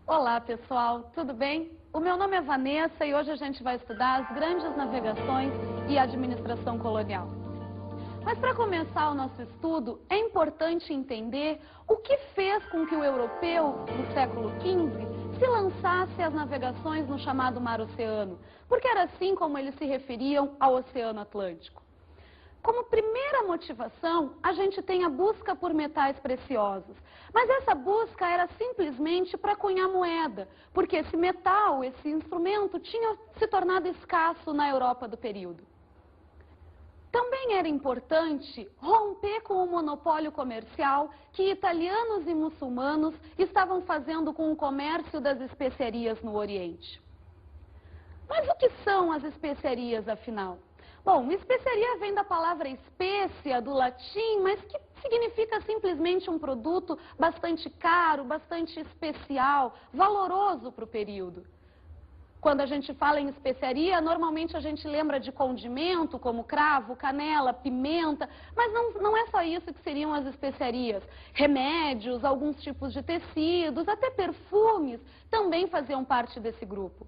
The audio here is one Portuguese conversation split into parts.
Olá pessoal, tudo bem? O meu nome é Vanessa e hoje a gente vai estudar as grandes navegações e a administração colonial. Mas para começar o nosso estudo, é importante entender o que fez com que o europeu, no século XV, se lançasse às navegações no chamado Mar Oceano, porque era assim como eles se referiam ao Oceano Atlântico. Como primeira motivação, a gente tem a busca por metais preciosos. Mas essa busca era simplesmente para cunhar moeda, porque esse metal, esse instrumento, tinha se tornado escasso na Europa do período. Também era importante romper com o monopólio comercial que italianos e muçulmanos estavam fazendo com o comércio das especiarias no Oriente. Mas o que são as especiarias, afinal? Bom, especiaria vem da palavra espécia, do latim, mas que significa simplesmente um produto bastante caro, bastante especial, valoroso para o período. Quando a gente fala em especiaria, normalmente a gente lembra de condimento, como cravo, canela, pimenta, mas não é só isso que seriam as especiarias. Remédios, alguns tipos de tecidos, até perfumes também faziam parte desse grupo.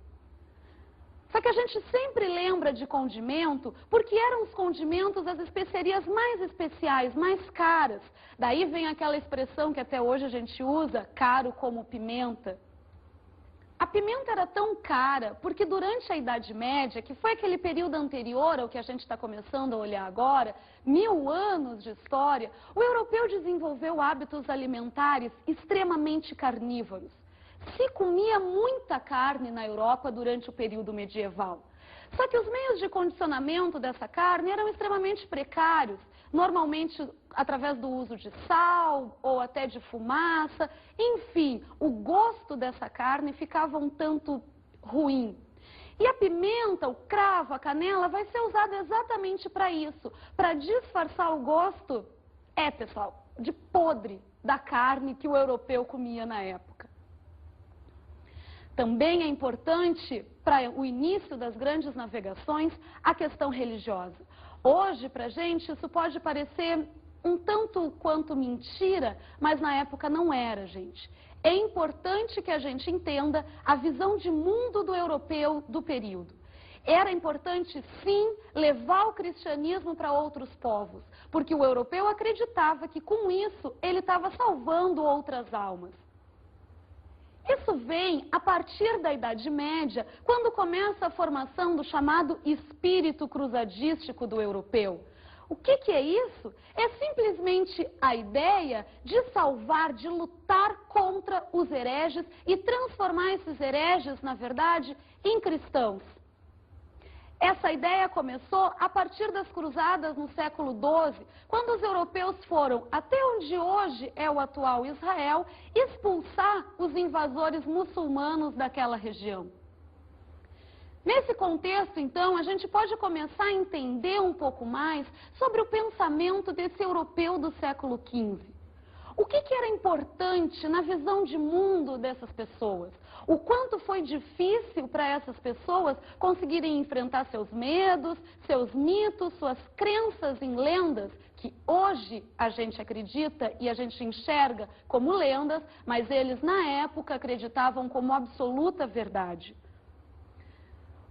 Só que a gente sempre lembra de condimento porque eram os condimentos as especiarias mais especiais, mais caras. Daí vem aquela expressão que até hoje a gente usa, caro como pimenta. A pimenta era tão cara porque durante a Idade Média, que foi aquele período anterior ao que a gente está começando a olhar agora, 1000 anos de história, o europeu desenvolveu hábitos alimentares extremamente carnívoros. Se comia muita carne na Europa durante o período medieval. Só que os meios de condicionamento dessa carne eram extremamente precários, normalmente através do uso de sal ou até de fumaça. Enfim, o gosto dessa carne ficava um tanto ruim. E a pimenta, o cravo, a canela vai ser usada exatamente para isso, para disfarçar o gosto, pessoal, de podre da carne que o europeu comia na época. Também é importante, para o início das grandes navegações, a questão religiosa. Hoje, para a gente, isso pode parecer um tanto quanto mentira, mas na época não era, gente. É importante que a gente entenda a visão de mundo do europeu do período. Era importante, sim, levar o cristianismo para outros povos, porque o europeu acreditava que, com isso, ele estava salvando outras almas. Isso vem a partir da Idade Média, quando começa a formação do chamado espírito cruzadístico do europeu. O que é isso? É simplesmente a ideia de salvar, de lutar contra os hereges e transformar esses hereges, na verdade, em cristãos. Essa ideia começou a partir das cruzadas no século XII, quando os europeus foram até onde hoje é o atual Israel, expulsar os invasores muçulmanos daquela região. Nesse contexto, então, a gente pode começar a entender um pouco mais sobre o pensamento desse europeu do século XV. O que era importante na visão de mundo dessas pessoas? O quanto foi difícil para essas pessoas conseguirem enfrentar seus medos, seus mitos, suas crenças em lendas, que hoje a gente acredita e a gente enxerga como lendas, mas eles na época acreditavam como absoluta verdade.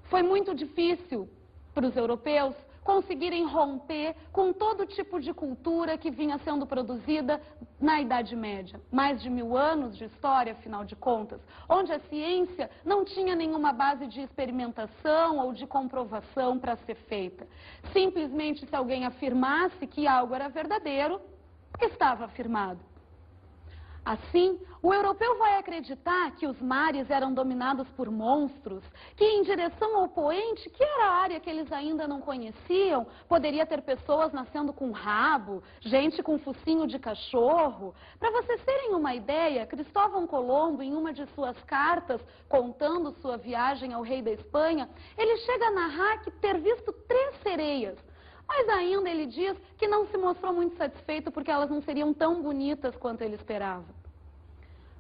Foi muito difícil para os europeus conseguirem romper com todo tipo de cultura que vinha sendo produzida na Idade Média. Mais de 1000 anos de história, afinal de contas, onde a ciência não tinha nenhuma base de experimentação ou de comprovação para ser feita. Simplesmente, se alguém afirmasse que algo era verdadeiro, estava afirmado. Assim, o europeu vai acreditar que os mares eram dominados por monstros, que em direção ao poente, que era a área que eles ainda não conheciam, poderia ter pessoas nascendo com rabo, gente com focinho de cachorro. Para vocês terem uma ideia, Cristóvão Colombo, em uma de suas cartas, contando sua viagem ao rei da Espanha, ele chega a narrar que ter visto 3 sereias. Mas ainda ele diz que não se mostrou muito satisfeito porque elas não seriam tão bonitas quanto ele esperava.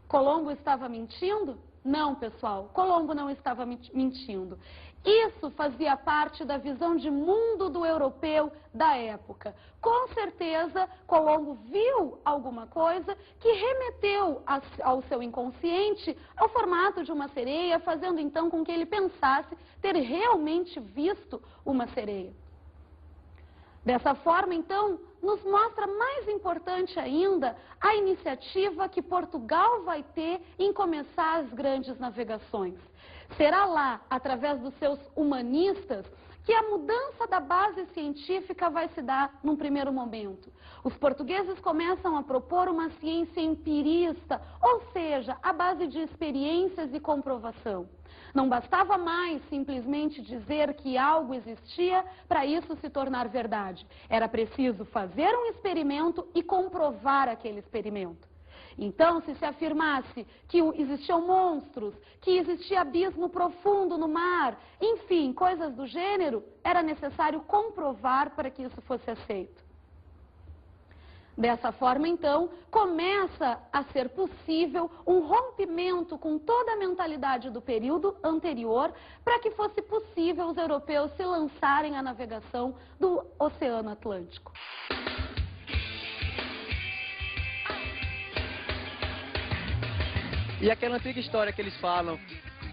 Colombo estava mentindo? Não, pessoal, Colombo não estava mentindo. Isso fazia parte da visão de mundo do europeu da época. Com certeza, Colombo viu alguma coisa que remeteu ao seu inconsciente ao formato de uma sereia, fazendo então com que ele pensasse ter realmente visto uma sereia. Dessa forma, então, nos mostra mais importante ainda a iniciativa que Portugal vai ter em começar as grandes navegações. Será lá, através dos seus humanistas, que a mudança da base científica vai se dar num primeiro momento. Os portugueses começam a propor uma ciência empirista, ou seja, a base de experiências e comprovação. Não bastava mais simplesmente dizer que algo existia para isso se tornar verdade. Era preciso fazer um experimento e comprovar aquele experimento. Então, se afirmasse que existiam monstros, que existia abismo profundo no mar, enfim, coisas do gênero, era necessário comprovar para que isso fosse aceito. Dessa forma, então, começa a ser possível um rompimento com toda a mentalidade do período anterior para que fosse possível os europeus se lançarem à navegação do Oceano Atlântico. E aquela antiga história que eles falam,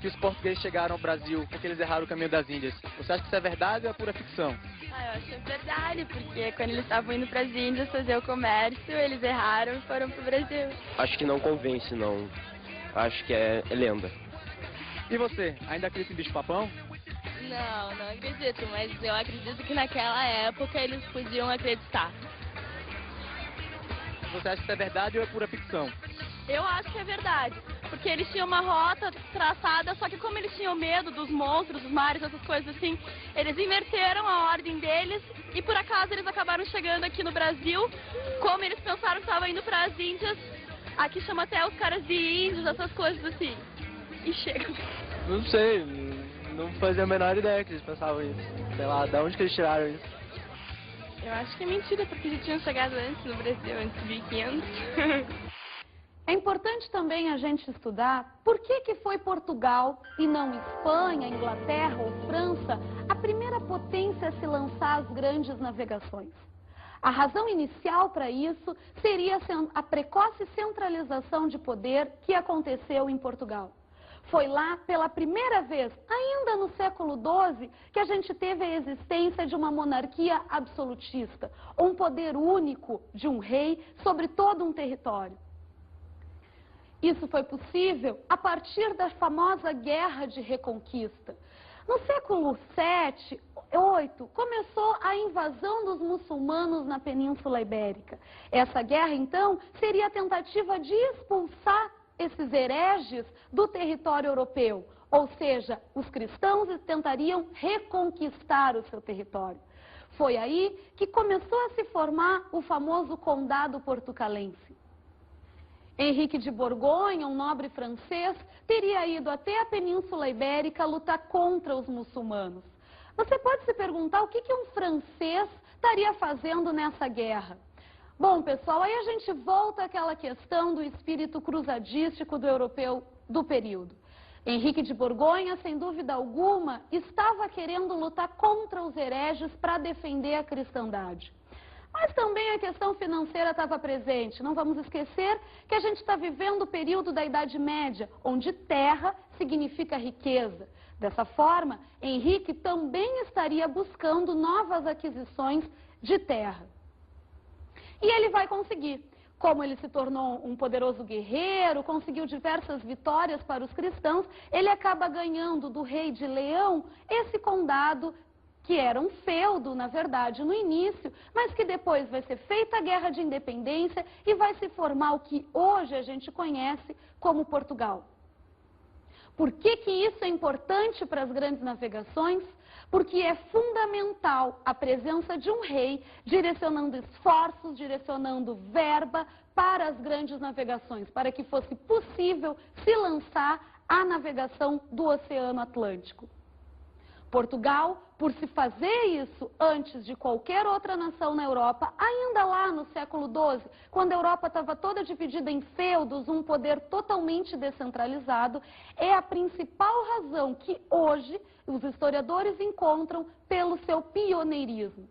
que os portugueses chegaram ao Brasil porque eles erraram o caminho das Índias, você acha que isso é verdade ou é pura ficção? Eu acho que é verdade, porque quando eles estavam indo para as Índias fazer o comércio, eles erraram e foram para o Brasil. Acho que não convence, não. Acho que é lenda. E você, ainda acredita em bicho-papão? Não acredito, mas eu acredito que naquela época eles podiam acreditar. Você acha que isso é verdade ou é pura ficção? Eu acho que é verdade, porque eles tinham uma rota traçada, só que como eles tinham medo dos monstros, dos mares, essas coisas assim, eles inverteram a ordem deles e por acaso eles acabaram chegando aqui no Brasil, como eles pensaram que estavam indo para as Índias, aqui chama até os caras de índios, essas coisas assim, e chegam. Não sei, não fazia a menor ideia que eles pensavam isso. Sei lá, de onde que eles tiraram isso? Eu acho que é mentira, porque já tinham chegado antes no Brasil, antes de 1500. É importante também a gente estudar por que foi Portugal e não Espanha, Inglaterra ou França a primeira potência a se lançar às grandes navegações. A razão inicial para isso seria a precoce centralização de poder que aconteceu em Portugal. Foi lá, pela primeira vez, ainda no século XII, que a gente teve a existência de uma monarquia absolutista, um poder único de um rei sobre todo um território. Isso foi possível a partir da famosa Guerra de Reconquista. No século VII, VIII, começou a invasão dos muçulmanos na Península Ibérica. Essa guerra, então, seria a tentativa de expulsar esses hereges do território europeu. Ou seja, os cristãos tentariam reconquistar o seu território. Foi aí que começou a se formar o famoso Condado Portucalense. Henrique de Borgonha, um nobre francês, teria ido até a Península Ibérica lutar contra os muçulmanos. Você pode se perguntar o que um francês estaria fazendo nessa guerra? Bom, pessoal, aí a gente volta àquela questão do espírito cruzadístico do europeu do período. Henrique de Borgonha, sem dúvida alguma, estava querendo lutar contra os hereges para defender a cristandade. Mas também a questão financeira estava presente. Não vamos esquecer que a gente está vivendo o período da Idade Média, onde terra significa riqueza. Dessa forma, Henrique também estaria buscando novas aquisições de terra. E ele vai conseguir. Como ele se tornou um poderoso guerreiro, conseguiu diversas vitórias para os cristãos, ele acaba ganhando do rei de Leão esse condado, que era um feudo, na verdade, no início, mas que depois vai ser feita a Guerra de Independência e vai se formar o que hoje a gente conhece como Portugal. Por que isso é importante para as grandes navegações? Porque é fundamental a presença de um rei direcionando esforços, direcionando verba para as grandes navegações, para que fosse possível se lançar à navegação do Oceano Atlântico. Portugal por se fazer isso antes de qualquer outra nação na Europa, ainda lá no século XII, quando a Europa estava toda dividida em feudos, um poder totalmente descentralizado, é a principal razão que hoje os historiadores encontram pelo seu pioneirismo.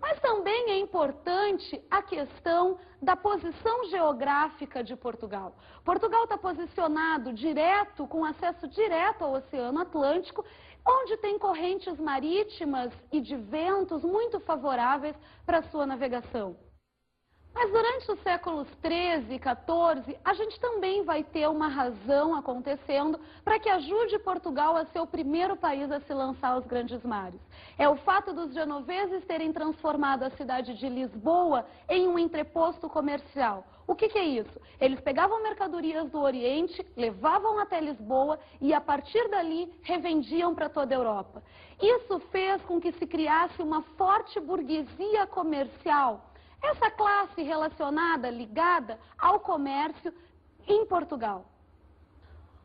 Mas também é importante a questão da posição geográfica de Portugal. Portugal está posicionado direto, com acesso direto ao Oceano Atlântico, onde tem correntes marítimas e de ventos muito favoráveis para a sua navegação. Mas durante os séculos XIII e XIV, a gente também vai ter uma razão acontecendo para que ajude Portugal a ser o primeiro país a se lançar aos grandes mares. É o fato dos genoveses terem transformado a cidade de Lisboa em um entreposto comercial. O que é isso? Eles pegavam mercadorias do Oriente, levavam até Lisboa e, a partir dali, revendiam para toda a Europa. Isso fez com que se criasse uma forte burguesia comercial. Essa classe relacionada, ligada ao comércio em Portugal.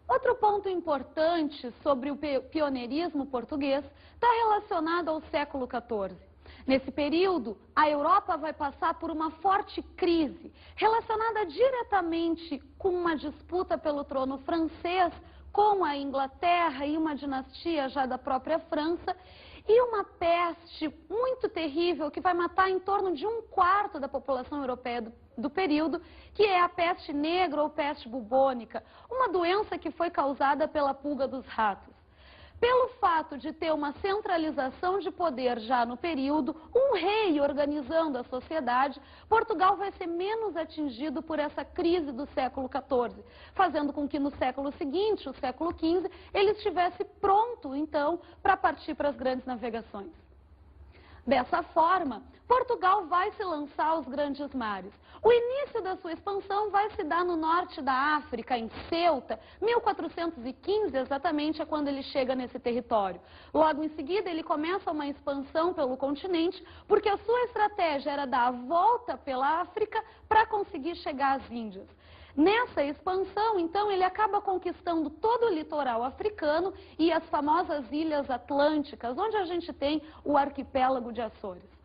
Outro ponto importante sobre o pioneirismo português está relacionado ao século XIV. Nesse período, a Europa vai passar por uma forte crise, relacionada diretamente com uma disputa pelo trono francês com a Inglaterra e uma dinastia já da própria França, e uma peste muito terrível que vai matar em torno de 1/4 da população europeia do período, que é a peste negra ou peste bubônica, uma doença que foi causada pela pulga dos ratos. Pelo fato de ter uma centralização de poder já no período, um rei organizando a sociedade, Portugal vai ser menos atingido por essa crise do século XIV, fazendo com que no século seguinte, o século XV, ele estivesse pronto, então, para partir para as grandes navegações. Dessa forma, Portugal vai se lançar aos grandes mares. O início da sua expansão vai se dar no norte da África, em Ceuta. 1415 exatamente é quando ele chega nesse território. Logo em seguida, ele começa uma expansão pelo continente, porque a sua estratégia era dar a volta pela África para conseguir chegar às Índias. Nessa expansão, então, ele acaba conquistando todo o litoral africano e as famosas ilhas atlânticas, onde a gente tem o arquipélago de Açores.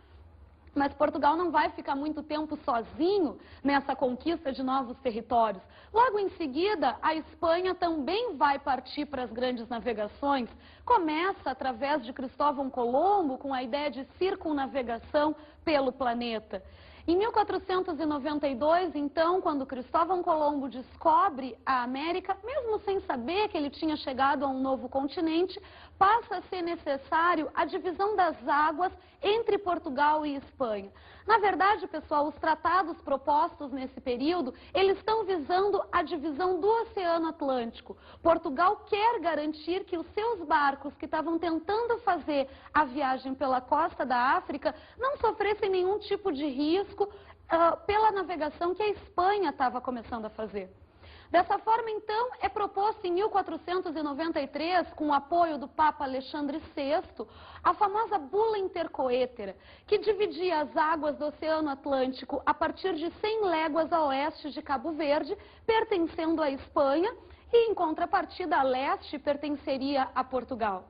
Mas Portugal não vai ficar muito tempo sozinho nessa conquista de novos territórios. Logo em seguida, a Espanha também vai partir para as grandes navegações. Começa através de Cristóvão Colombo com a ideia de circunnavegação pelo planeta. Em 1492, então, quando Cristóvão Colombo descobre a América, mesmo sem saber que ele tinha chegado a um novo continente, passa a ser necessário a divisão das águas entre Portugal e Espanha. Na verdade, pessoal, os tratados propostos nesse período, eles estão visando a divisão do Oceano Atlântico. Portugal quer garantir que os seus barcos que estavam tentando fazer a viagem pela costa da África não sofressem nenhum tipo de risco pela navegação que a Espanha estava começando a fazer. Dessa forma, então, é proposto em 1493, com o apoio do Papa Alexandre VI, a famosa Bula Intercoetera, que dividia as águas do Oceano Atlântico a partir de 100 léguas a oeste de Cabo Verde, pertencendo à Espanha, e, em contrapartida, a leste pertenceria a Portugal.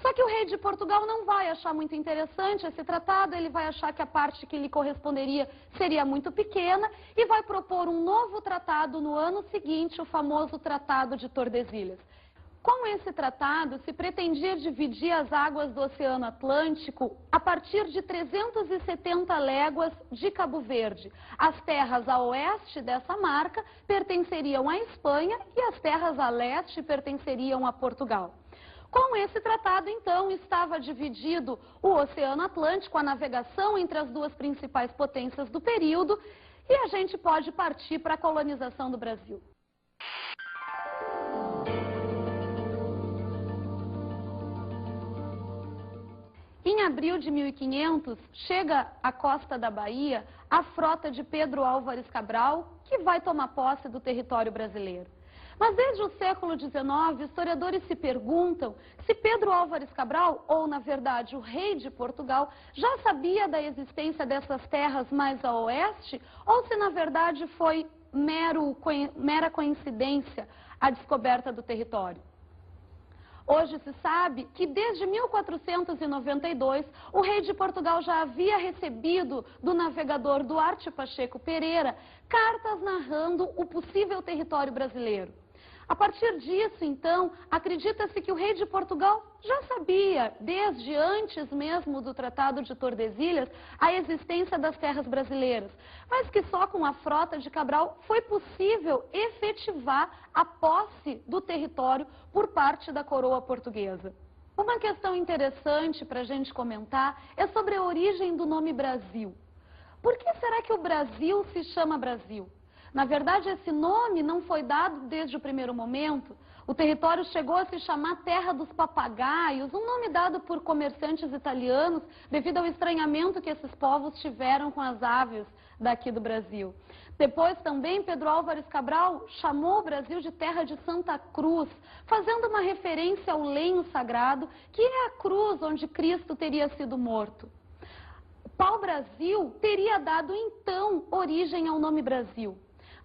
Só que o rei de Portugal não vai achar muito interessante esse tratado, ele vai achar que a parte que lhe corresponderia seria muito pequena e vai propor um novo tratado no ano seguinte, o famoso Tratado de Tordesilhas. Com esse tratado, se pretendia dividir as águas do Oceano Atlântico a partir de 370 léguas de Cabo Verde. As terras a oeste dessa marca pertenceriam à Espanha e as terras a leste pertenceriam a Portugal. Com esse tratado, então, estava dividido o Oceano Atlântico, a navegação entre as duas principais potências do período, e a gente pode partir para a colonização do Brasil. Em abril de 1500, chega à costa da Bahia a frota de Pedro Álvares Cabral, que vai tomar posse do território brasileiro. Mas desde o século XIX, historiadores se perguntam se Pedro Álvares Cabral, ou na verdade o rei de Portugal, já sabia da existência dessas terras mais a oeste, ou se na verdade foi mera coincidência a descoberta do território. Hoje se sabe que desde 1492 o rei de Portugal já havia recebido do navegador Duarte Pacheco Pereira cartas narrando o possível território brasileiro. A partir disso, então, acredita-se que o rei de Portugal já sabia, desde antes mesmo do Tratado de Tordesilhas, a existência das terras brasileiras, mas que só com a frota de Cabral foi possível efetivar a posse do território por parte da coroa portuguesa. Uma questão interessante para a gente comentar é sobre a origem do nome Brasil. Por que será que o Brasil se chama Brasil? Na verdade, esse nome não foi dado desde o primeiro momento. O território chegou a se chamar Terra dos Papagaios, um nome dado por comerciantes italianos devido ao estranhamento que esses povos tiveram com as aves daqui do Brasil. Depois também Pedro Álvares Cabral chamou o Brasil de Terra de Santa Cruz, fazendo uma referência ao lenho sagrado, que é a cruz onde Cristo teria sido morto. O pau-brasil teria dado então origem ao nome Brasil.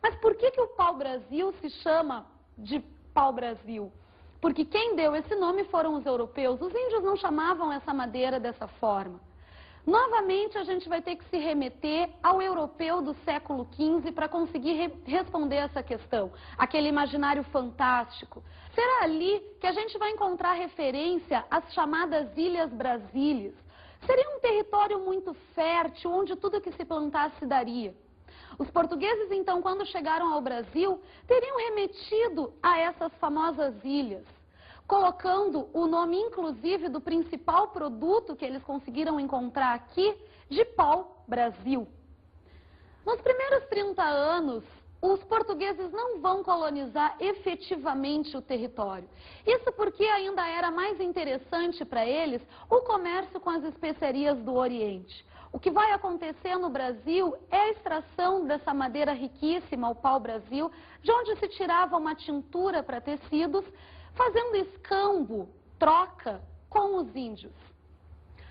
Mas por que o pau-brasil se chama de pau-brasil? Porque quem deu esse nome foram os europeus. Os índios não chamavam essa madeira dessa forma. Novamente, a gente vai ter que se remeter ao europeu do século XV para conseguir responder essa questão. Aquele imaginário fantástico. Será ali que a gente vai encontrar referência às chamadas Ilhas Brasílias. Seria um território muito fértil, onde tudo que se plantasse daria. Os portugueses, então, quando chegaram ao Brasil, teriam remetido a essas famosas ilhas, colocando o nome, inclusive, do principal produto que eles conseguiram encontrar aqui, de pau-brasil. Nos primeiros 30 anos, os portugueses não vão colonizar efetivamente o território. Isso porque ainda era mais interessante para eles o comércio com as especiarias do Oriente. O que vai acontecer no Brasil é a extração dessa madeira riquíssima, o pau-brasil, de onde se tirava uma tintura para tecidos, fazendo escambo, troca com os índios.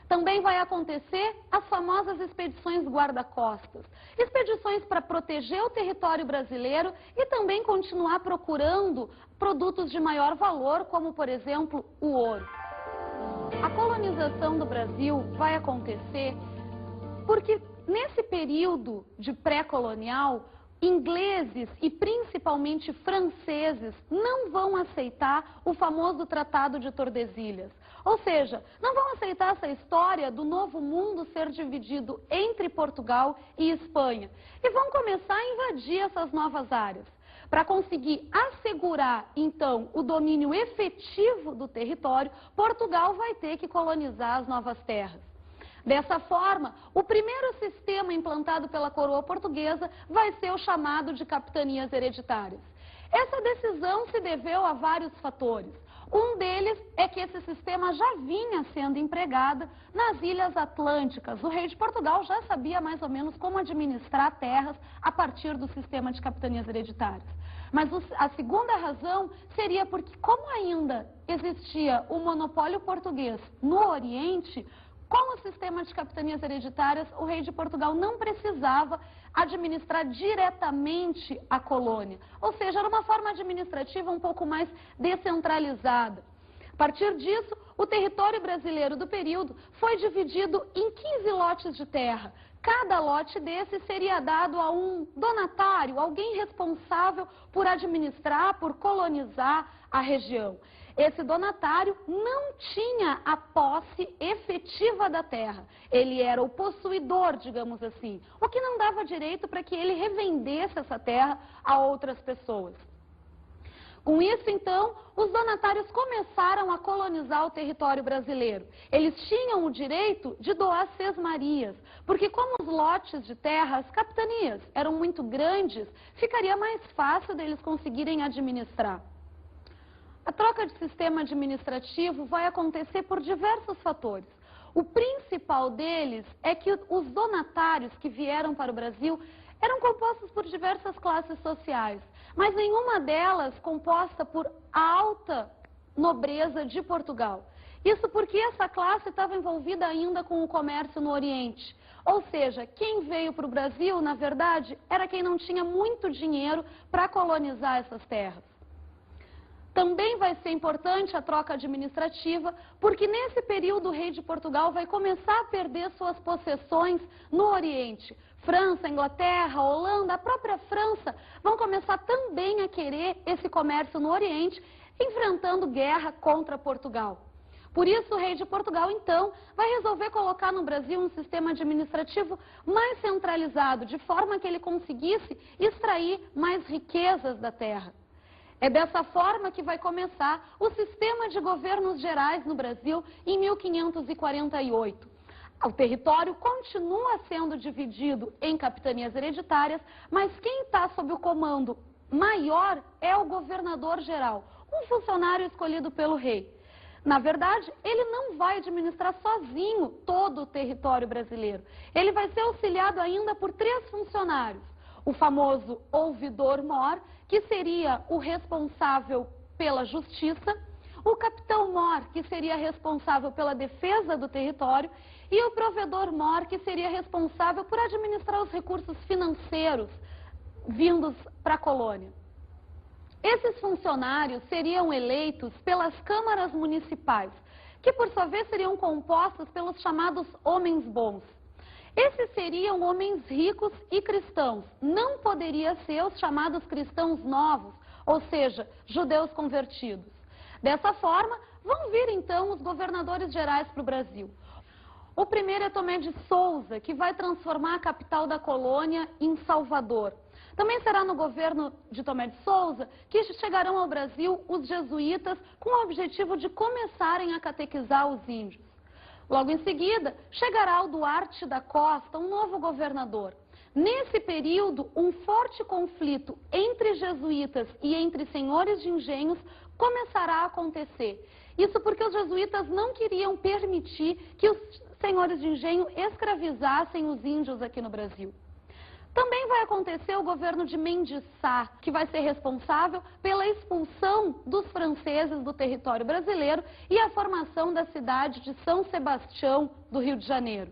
Também vai acontecer as famosas expedições guarda-costas. Expedições para proteger o território brasileiro e também continuar procurando produtos de maior valor, como, por exemplo, o ouro. A colonização do Brasil vai acontecer porque nesse período de pré-colonial, ingleses e principalmente franceses não vão aceitar o famoso Tratado de Tordesilhas. Ou seja, não vão aceitar essa história do novo mundo ser dividido entre Portugal e Espanha. E vão começar a invadir essas novas áreas. Para conseguir assegurar, então, o domínio efetivo do território, Portugal vai ter que colonizar as novas terras. Dessa forma, o primeiro sistema implantado pela coroa portuguesa vai ser o chamado de capitanias hereditárias. Essa decisão se deveu a vários fatores. Um deles é que esse sistema já vinha sendo empregado nas Ilhas Atlânticas. O rei de Portugal já sabia mais ou menos como administrar terras a partir do sistema de capitanias hereditárias. Mas a segunda razão seria porque, como ainda existia o monopólio português no Oriente, com o sistema de capitanias hereditárias, o rei de Portugal não precisava administrar diretamente a colônia. Ou seja, era uma forma administrativa um pouco mais descentralizada. A partir disso, o território brasileiro do período foi dividido em 15 lotes de terra. Cada lote desse seria dado a um donatário, alguém responsável por administrar, por colonizar a região. Esse donatário não tinha a posse efetiva da terra. Ele era o possuidor, digamos assim, o que não dava direito para que ele revendesse essa terra a outras pessoas. Com isso, então, os donatários começaram a colonizar o território brasileiro. Eles tinham o direito de doar sesmarias, porque como os lotes de terra, as capitanias, eram muito grandes, ficaria mais fácil deles conseguirem administrar. A troca de sistema administrativo vai acontecer por diversos fatores. O principal deles é que os donatários que vieram para o Brasil eram compostos por diversas classes sociais, mas nenhuma delas composta por alta nobreza de Portugal. Isso porque essa classe estava envolvida ainda com o comércio no Oriente. Ou seja, quem veio para o Brasil, na verdade, era quem não tinha muito dinheiro para colonizar essas terras. Também vai ser importante a troca administrativa, porque nesse período o rei de Portugal vai começar a perder suas possessões no Oriente. França, Inglaterra, Holanda, a própria França vão começar também a querer esse comércio no Oriente, enfrentando guerra contra Portugal. Por isso, o rei de Portugal, então, vai resolver colocar no Brasil um sistema administrativo mais centralizado, de forma que ele conseguisse extrair mais riquezas da terra. É dessa forma que vai começar o sistema de governos gerais no Brasil em 1548. O território continua sendo dividido em capitanias hereditárias, mas quem está sob o comando maior é o governador-geral, um funcionário escolhido pelo rei. Na verdade, ele não vai administrar sozinho todo o território brasileiro. Ele vai ser auxiliado ainda por 3 funcionários. O famoso ouvidor-mor, que seria o responsável pela justiça, o capitão-mor, que seria responsável pela defesa do território, e o provedor-mor, que seria responsável por administrar os recursos financeiros vindos para a colônia. Esses funcionários seriam eleitos pelas câmaras municipais, que por sua vez seriam compostas pelos chamados homens bons. Esses seriam homens ricos e cristãos, não poderia ser os chamados cristãos novos, ou seja, judeus convertidos. Dessa forma, vão vir então os governadores gerais para o Brasil. O primeiro é Tomé de Souza, que vai transformar a capital da colônia em Salvador. Também será no governo de Tomé de Souza que chegarão ao Brasil os jesuítas com o objetivo de começarem a catequizar os índios. Logo em seguida, chegará o Duarte da Costa, um novo governador. Nesse período, um forte conflito entre jesuítas e entre senhores de engenhos começará a acontecer. Isso porque os jesuítas não queriam permitir que os senhores de engenho escravizassem os índios aqui no Brasil. Também vai acontecer o governo de Mendes Sá, que vai ser responsável pela expulsão dos franceses do território brasileiro e a formação da cidade de São Sebastião, do Rio de Janeiro.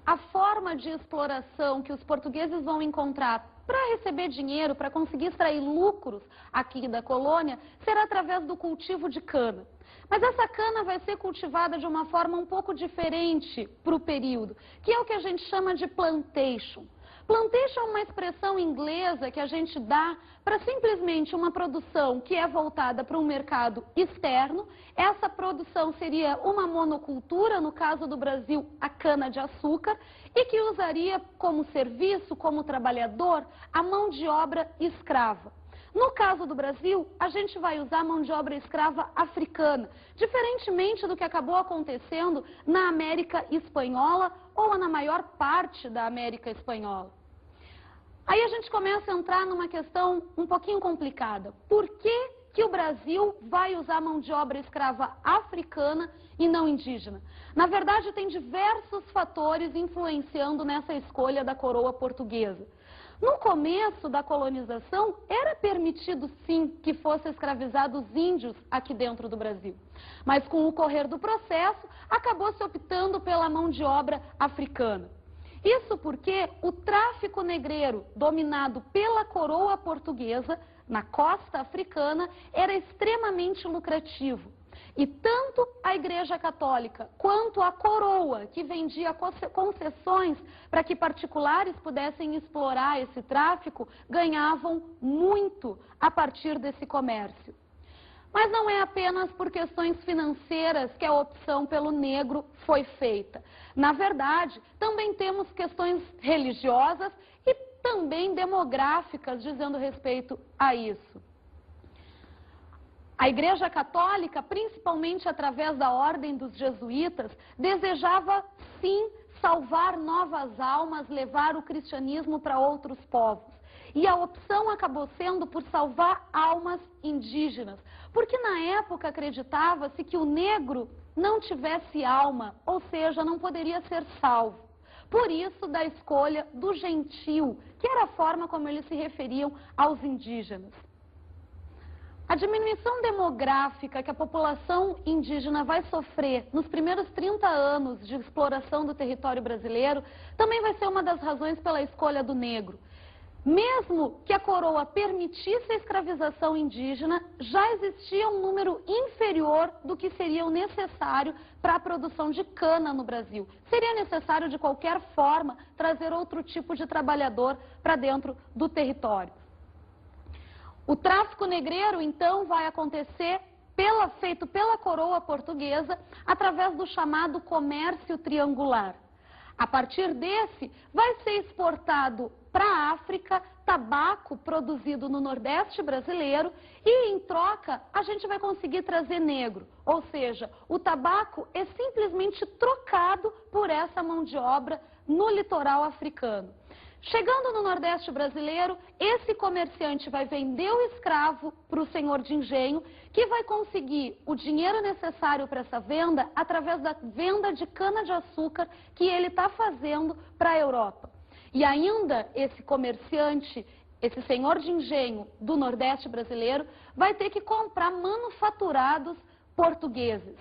A forma de exploração que os portugueses vão encontrar para receber dinheiro, para conseguir extrair lucros aqui da colônia, será através do cultivo de cana. Mas essa cana vai ser cultivada de uma forma um pouco diferente para o período, que é o que a gente chama de plantation. Plantation é uma expressão inglesa que a gente dá para simplesmente uma produção que é voltada para um mercado externo. Essa produção seria uma monocultura, no caso do Brasil, a cana-de-açúcar, e que usaria como serviço, como trabalhador, a mão de obra escrava. No caso do Brasil, a gente vai usar mão de obra escrava africana, diferentemente do que acabou acontecendo na América Espanhola ou na maior parte da América Espanhola. Aí a gente começa a entrar numa questão um pouquinho complicada. Por que o Brasil vai usar mão de obra escrava africana e não indígena? Na verdade, tem diversos fatores influenciando nessa escolha da coroa portuguesa. No começo da colonização, era permitido sim que fossem escravizados índios aqui dentro do Brasil. Mas com o correr do processo, acabou se optando pela mão de obra africana. Isso porque o tráfico negreiro, dominado pela coroa portuguesa, na costa africana, era extremamente lucrativo. E tanto a Igreja Católica quanto a coroa, que vendia concessões para que particulares pudessem explorar esse tráfico, ganhavam muito a partir desse comércio. Mas não é apenas por questões financeiras que a opção pelo negro foi feita. Na verdade, também temos questões religiosas e também demográficas dizendo respeito a isso. A Igreja Católica, principalmente através da Ordem dos Jesuítas, desejava sim salvar novas almas, levar o cristianismo para outros povos. E a opção acabou sendo por salvar almas indígenas, porque na época acreditava-se que o negro não tivesse alma, ou seja, não poderia ser salvo. Por isso, da escolha do gentil, que era a forma como eles se referiam aos indígenas. A diminuição demográfica que a população indígena vai sofrer nos primeiros 30 anos de exploração do território brasileiro também vai ser uma das razões pela escolha do negro. Mesmo que a coroa permitisse a escravização indígena, já existia um número inferior do que seria o necessário para a produção de cana no Brasil. Seria necessário, de qualquer forma, trazer outro tipo de trabalhador para dentro do território. O tráfico negreiro, então, vai acontecer feito pela coroa portuguesa através do chamado comércio triangular. A partir desse, vai ser exportado para a África tabaco produzido no Nordeste brasileiro e, em troca, a gente vai conseguir trazer negro. Ou seja, o tabaco é simplesmente trocado por essa mão de obra no litoral africano. Chegando no Nordeste brasileiro, esse comerciante vai vender o escravo para o senhor de engenho, que vai conseguir o dinheiro necessário para essa venda através da venda de cana-de-açúcar que ele está fazendo para a Europa. E ainda esse comerciante, esse senhor de engenho do Nordeste brasileiro, vai ter que comprar manufaturados portugueses.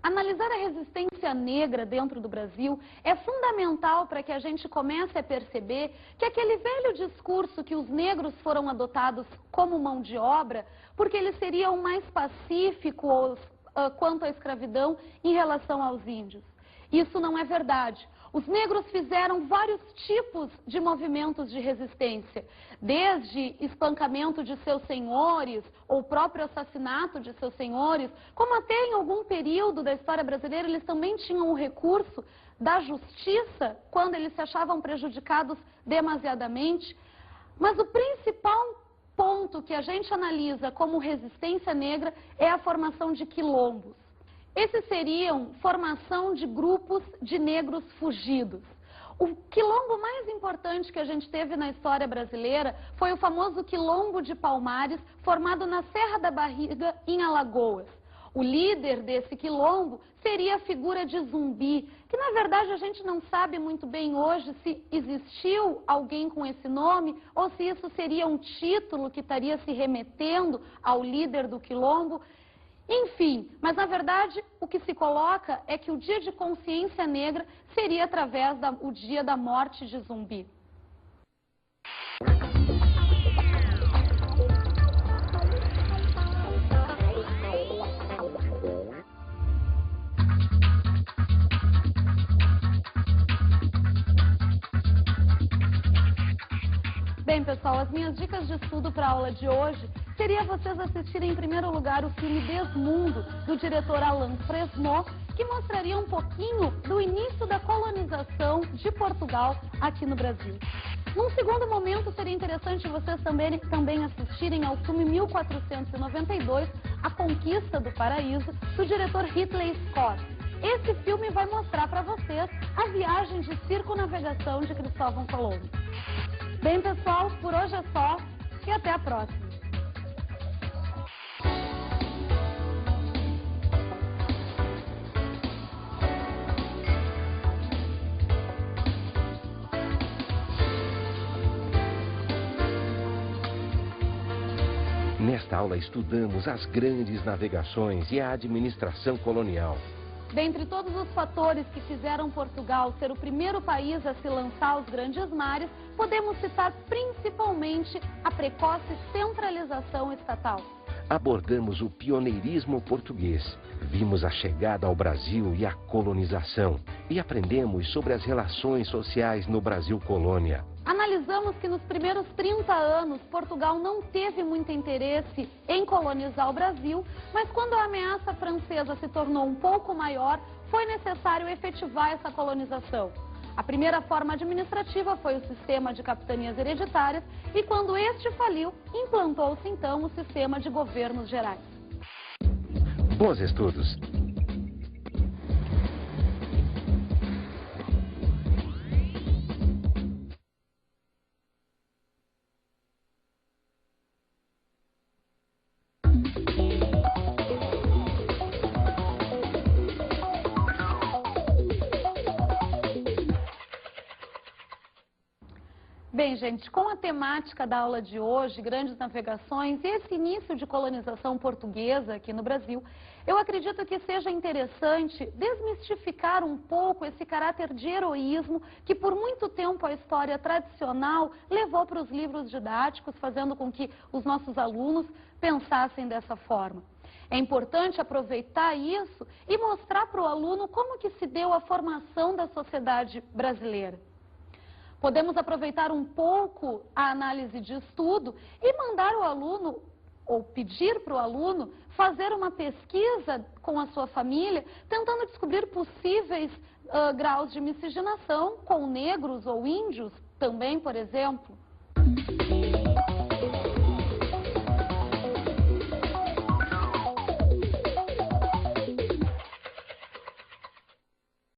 Analisar a resistência negra dentro do Brasil é fundamental para que a gente comece a perceber que aquele velho discurso que os negros foram adotados como mão de obra, porque eles seriam mais pacíficos quanto à escravidão em relação aos índios. Isso não é verdade. Os negros fizeram vários tipos de movimentos de resistência, desde espancamento de seus senhores, ou próprio assassinato de seus senhores, como até em algum período da história brasileira eles também tinham o recurso da justiça quando eles se achavam prejudicados demasiadamente. Mas o principal ponto que a gente analisa como resistência negra é a formação de quilombos. Esses seriam formação de grupos de negros fugidos. O quilombo mais importante que a gente teve na história brasileira foi o famoso Quilombo de Palmares, formado na Serra da Barriga, em Alagoas. O líder desse quilombo seria a figura de Zumbi, que na verdade a gente não sabe muito bem hoje se existiu alguém com esse nome ou se isso seria um título que estaria se remetendo ao líder do quilombo. Enfim, mas na verdade o que se coloca é que o dia de consciência negra seria através do dia da morte de Zumbi. Bem, pessoal, as minhas dicas de estudo para a aula de hoje seria vocês assistirem em primeiro lugar o filme Desmundo, do diretor Alain Fresnot, que mostraria um pouquinho do início da colonização de Portugal aqui no Brasil. Num segundo momento, seria interessante vocês também assistirem ao filme 1492, A Conquista do Paraíso, do diretor Ridley Scott. Esse filme vai mostrar para vocês a viagem de circunnavegação de Cristóvão Colombo. Bem, pessoal, por hoje é só e até a próxima. Nesta aula estudamos as grandes navegações e a administração colonial. Dentre todos os fatores que fizeram Portugal ser o primeiro país a se lançar aos grandes mares, podemos citar principalmente a precoce centralização estatal. Abordamos o pioneirismo português, vimos a chegada ao Brasil e a colonização, e aprendemos sobre as relações sociais no Brasil colônia. Analisamos que nos primeiros 30 anos, Portugal não teve muito interesse em colonizar o Brasil, mas quando a ameaça francesa se tornou um pouco maior, foi necessário efetivar essa colonização. A primeira forma administrativa foi o sistema de capitanias hereditárias e quando este faliu, implantou-se então o sistema de governos gerais. Bons estudos! Bem, gente, com a temática da aula de hoje, grandes navegações e esse início de colonização portuguesa aqui no Brasil, eu acredito que seja interessante desmistificar um pouco esse caráter de heroísmo que por muito tempo a história tradicional levou para os livros didáticos, fazendo com que os nossos alunos pensassem dessa forma. É importante aproveitar isso e mostrar para o aluno como que se deu a formação da sociedade brasileira. Podemos aproveitar um pouco a análise de estudo e mandar o aluno, ou pedir para o aluno, fazer uma pesquisa com a sua família, tentando descobrir possíveis graus de miscigenação com negros ou índios também, por exemplo.